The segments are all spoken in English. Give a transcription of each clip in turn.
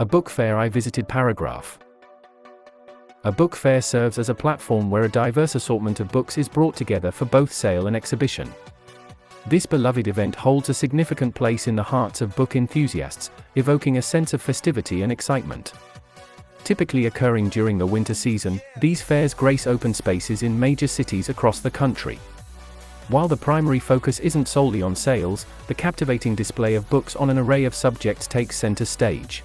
A book fair I visited. Paragraph. A book fair serves as a platform where a diverse assortment of books is brought together for both sale and exhibition. This beloved event holds a significant place in the hearts of book enthusiasts, evoking a sense of festivity and excitement. Typically occurring during the winter season, these fairs grace open spaces in major cities across the country. While the primary focus isn't solely on sales, the captivating display of books on an array of subjects takes center stage.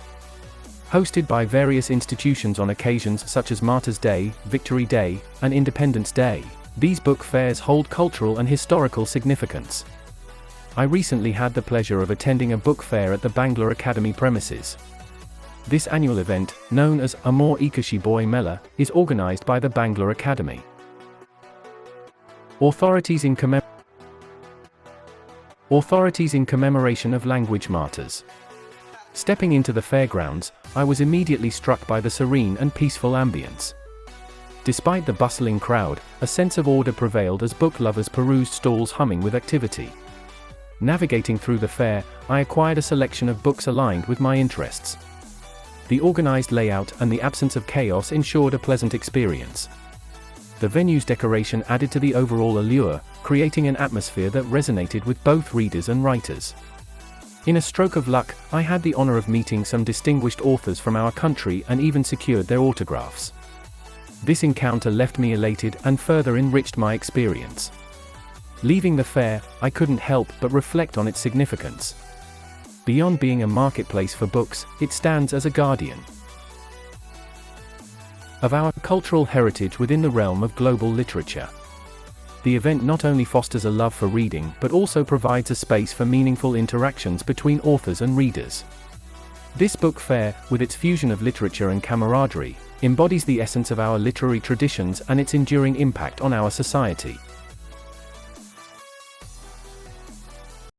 Hosted by various institutions on occasions such as Martyrs' Day, Victory Day, and Independence Day, these book fairs hold cultural and historical significance. I recently had the pleasure of attending a book fair at the Bangla Academy premises. This annual event, known as Amor Ekashi Boy Mela, is organized by the Bangla Academy. Authorities in commemoration of language martyrs. Stepping into the fairgrounds, I was immediately struck by the serene and peaceful ambience. Despite the bustling crowd, a sense of order prevailed as book lovers perused stalls humming with activity. Navigating through the fair, I acquired a selection of books aligned with my interests. The organized layout and the absence of chaos ensured a pleasant experience. The venue's decoration added to the overall allure, creating an atmosphere that resonated with both readers and writers. In a stroke of luck, I had the honor of meeting some distinguished authors from our country and even secured their autographs. This encounter left me elated and further enriched my experience. Leaving the fair, I couldn't help but reflect on its significance. Beyond being a marketplace for books, it stands as a guardian of our cultural heritage within the realm of global literature. The event not only fosters a love for reading but also provides a space for meaningful interactions between authors and readers. This book fair, with its fusion of literature and camaraderie, embodies the essence of our literary traditions and its enduring impact on our society.